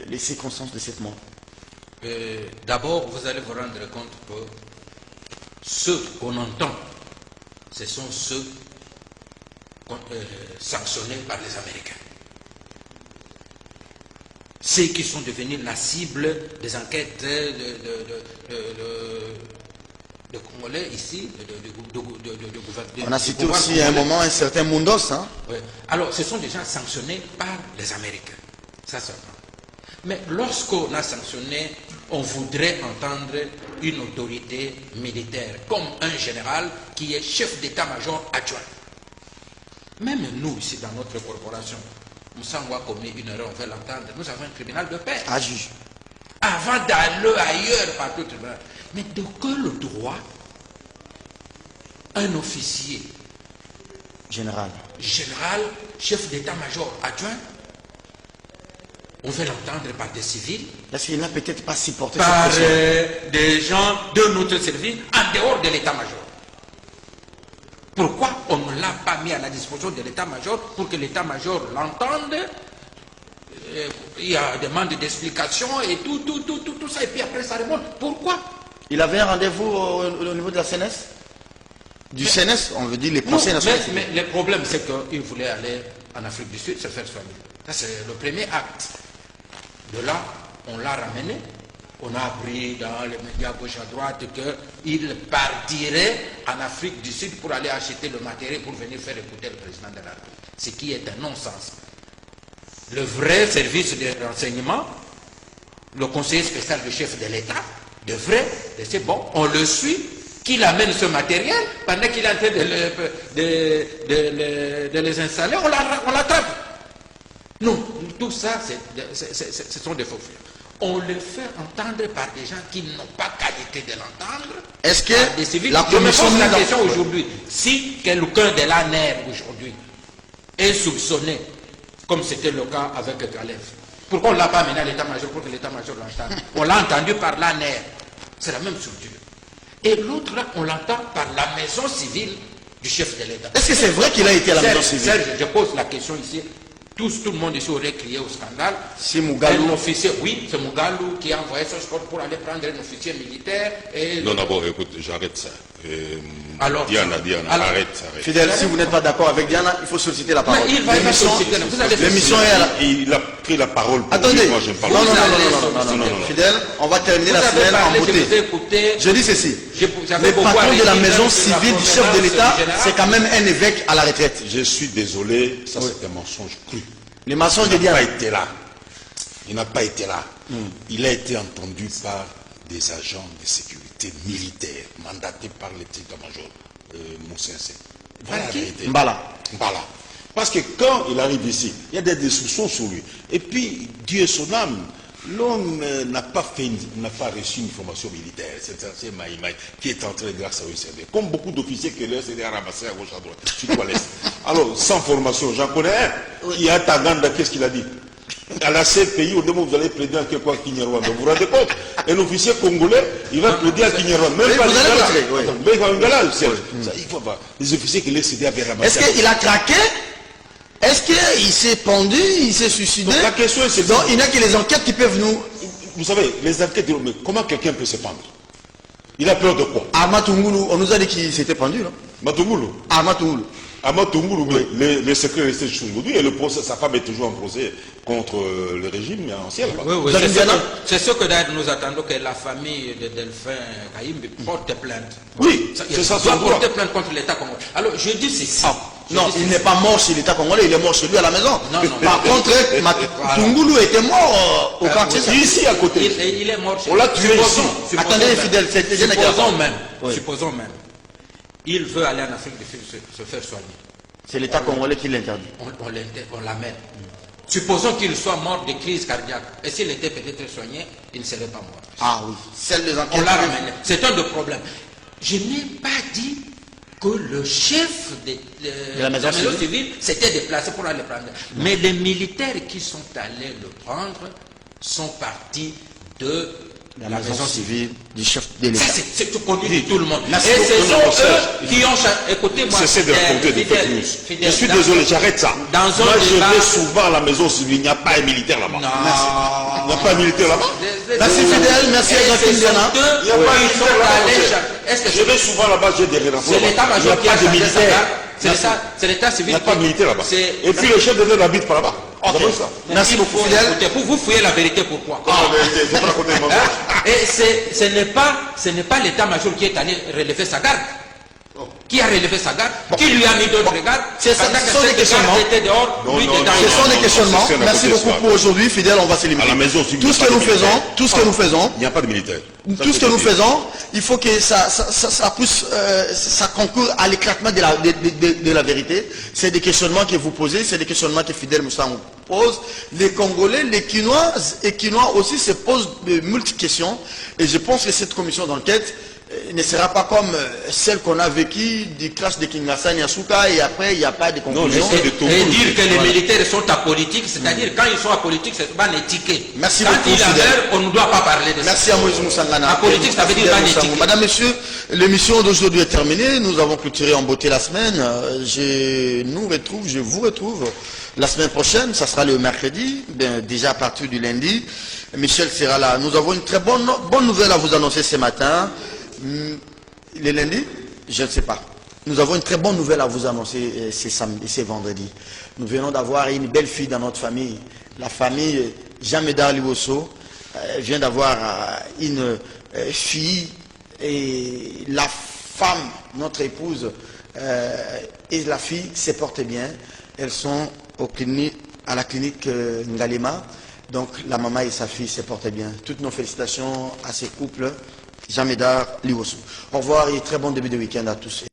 les circonstances de cette mort? D'abord, vous allez vous rendre compte que ceux qu'on entend, ce sont ceux sanctionnés par les Américains. Ceux qui sont devenus la cible des enquêtes de Congolais ici, de gouvernement. On a cité aussi à un moment un certain Mundos. Hein? Oui. Alors, ce sont des gens sanctionnés par les Américains. Ça, c'est vrai. Mais lorsqu'on a sanctionné, on voudrait entendre une autorité militaire, comme un général qui est chef d'état-major adjoint. Même nous, ici, dans notre corporation, Moussangwa a commis une erreur, on veut l'entendre. Nous avons un tribunal de paix. À juge. Avant d'aller ailleurs par tout tribunal. Mais de quel droit un officier Général, chef d'état-major adjoint, on veut l'entendre par des civils, est-ce qu'il n'a peut-être pas supporté par cette pression? des gens de notre service en dehors de l'état-major? Pourquoi on ne l'a pas mis à la disposition de l'état-major pour que l'état-major l'entende? Il y a demande d'explication et tout ça, et puis après ça remonte. Pourquoi? Il avait un rendez-vous au niveau de la CNS? Du CNS, on veut dire les conseils nationaux. Mais le problème, c'est qu'il voulait aller en Afrique du Sud se faire soigner. Ça, c'est le premier acte. De là, on l'a ramené. On a appris dans les médias gauche à droite qu'il partirait en Afrique du Sud pour aller acheter le matériel pour venir faire écouter le président de la République. Ce qui est un non-sens. Le vrai service de renseignement, le conseiller spécial du chef de l'État, devrait laisser, bon, on le suit, qu'il amène ce matériel, pendant qu'il est en train de les installer, on l'attrape. Non, tout ça, ce sont des faux frères. On le fait entendre par des gens qui n'ont pas qualité de l'entendre. Est-ce que des civils? la Je me commission pose la question aujourd'hui. Si quelqu'un de l'ANER aujourd'hui est soupçonné, comme c'était le cas avec Galef, pourquoi on ne l'a pas amené à l'état-major pour que l'état-major l'entende? On l'a entendu par l'ANER. C'est la même structure. Et l'autre là, on l'entend par la maison civile du chef de l'État. est-ce que c'est vrai qu'il a été à la maison civile? Serge, je pose la question ici. Tout le monde ici aurait crié au scandale. C'est Mugalou. Un officier, oui, c'est Mugalou qui a envoyé son sport pour aller prendre un officier militaire. Et Non, d'abord, écoute, j'arrête ça. Alors, Diana, alors, arrête. Fidèle, si vous n'êtes pas d'accord avec Diana, il faut solliciter la parole. Mais il va être sollicité. L'émission est à la... Il a pris la parole pour Attendez, dire, moi je parle. non. Fidèle, on va terminer la semaine en beauté. Je dis ceci, le patron de la maison civile du chef de l'État, c'est quand même un évêque à la retraite. Je suis désolé, ça c'est un mensonge cru. Les mensonges de Il n'a pas Diana. été là. Il n'a pas été là. Il a été entendu par des agents de sécurité militaires mandatés par l'état-major Moussensé. Voilà la vérité. Mbala. Voilà. Parce que quand il arrive ici, il y a des soupçons sur lui. Et puis, Dieu son âme, l'homme n'a pas reçu une formation militaire. C'est un Maïmaï qui est entré grâce à l'UCD. Comme beaucoup d'officiers que l'UCD a ramassé à gauche à droite, surtout à l'Est. Alors, sans formation, j'en connais un qui a Taganda, qu'est-ce qu'il a dit? À la CPI, au début, vous allez plaider à quelque quoi Kinyarwanda. Vous vous rendez compte? Un officier congolais, il va plaider à Kinyarwanda. Même pas les Ngala. Il faut pas. Les officiers que l'UCD avait ramassé. Est-ce qu'il a craqué? Est-ce qu'il s'est pendu? Il s'est suicidé? Donc, la question est celle-ci. Donc, il n'y a que les enquêtes qui peuvent nous... Vous savez, les enquêtes, mais comment quelqu'un peut se pendre? Il a peur de quoi? Amatungulu, on nous a dit qu'il s'était pendu, non? Matungulu. Amatungulu. Amatungulu, le secret est resté jusqu'à aujourd'hui et le procès, sa femme est toujours en procès contre le régime ancien. Oui, c'est ce que nous attendons que la famille de Delphin Kaïm porte plainte. Oui, c'est ça. Il doit porter plainte contre l'État congolais. Alors, je dis ceci. Non, il n'est pas mort chez l'État congolais, il est mort chez lui à la maison. Non. Par contre, Tungulu était mort au quartier. Ici à côté. Il est mort chez lui. On l'a tué ici. Attendez, fidèle, c'était supposons même, il veut aller en Afrique du Sud se faire soigner. C'est l'État congolais qui l'interdit. On l'amène. Supposons qu'il soit mort de crise cardiaque. Et s'il était peut-être soigné, il ne serait pas mort. Ah oui, celle des enquêtes. On l'a ramené. C'est un des problèmes. Je n'ai pas dit que le chef de la maison civile s'était déplacé pour aller le prendre. Mais les militaires qui sont allés le prendre sont partis de la maison civile du chef de l'État. C'est connu de tout le monde. Et ce sont eux qui ont... Écoutez-moi, cessez de raconter des fake news. Je suis désolé, j'arrête ça. Moi, je vais souvent à la maison civile, il n'y a pas un militaire là-bas. Il n'y a pas un militaire là-bas. Merci Fidèle, merci à Jacques Ndiana. Il n'y a pas un militaire là-bas. Je vais souvent là-bas, j'ai des relations. C'est l'état-major qui a changé sa garde. C'est l'état civil. Il n'y a pas de militaire là-bas. Et puis le chef de l'État n'habite pas là-bas. Merci beaucoup Fidèle. Vous fouillez la vérité pourquoi? La vérité, il faut pas raconter le mensonge. Et ce n'est pas l'état-major qui est allé relever sa garde. Qui a relevé sa garde? Qui lui a mis d'autres gardes? Ce sont des questionnements. Ce sont des questionnements. Merci beaucoup pour aujourd'hui. Fidèle, on va se limiter. À la maison civile. Tout ce que nous faisons, il n'y a pas de militaire. Tout ce que nous faisons, il faut que ça pousse, ça concourt à l'éclatement de la vérité. C'est des questionnements que vous posez, c'est des questionnements que Fidèle Moussa pose. Les Congolais, les Quinoises et Quinois aussi se posent de multiples questions. Et je pense que cette commission d'enquête ne sera pas comme celle qu'on a vécue du clash de Kinshasa, Nyasuka, et après il n'y a pas de conclusion. Et dire que les militaires sont apolitiques, c'est-à-dire quand ils sont apolitiques, c'est pas étiqué. Merci quand beaucoup. Il a l'air, on ne doit pas parler de ça. Merci à Moïse Moussangana. Apolitique, ça veut dire pas étiqué. Madame, Messieurs, l'émission d'aujourd'hui est terminée. Nous avons clôturé en beauté la semaine. Je vous retrouve la semaine prochaine. Ça sera le mercredi, déjà à partir du lundi. Michel sera là. Nous avons une très bonne nouvelle à vous annoncer ce matin. Le lundi, je ne sais pas. Nous avons une très bonne nouvelle à vous annoncer ce vendredi. Nous venons d'avoir une belle fille dans notre famille. La famille Jean-Médard Liwoso vient d'avoir une fille, et la femme, notre épouse, et la fille se portent bien. Elles sont à la clinique Ngalema. Donc la maman et sa fille se portent bien. Toutes nos félicitations à ces couples. Jean-Médard Liwoso. Au revoir et très bon début de week-end à tous.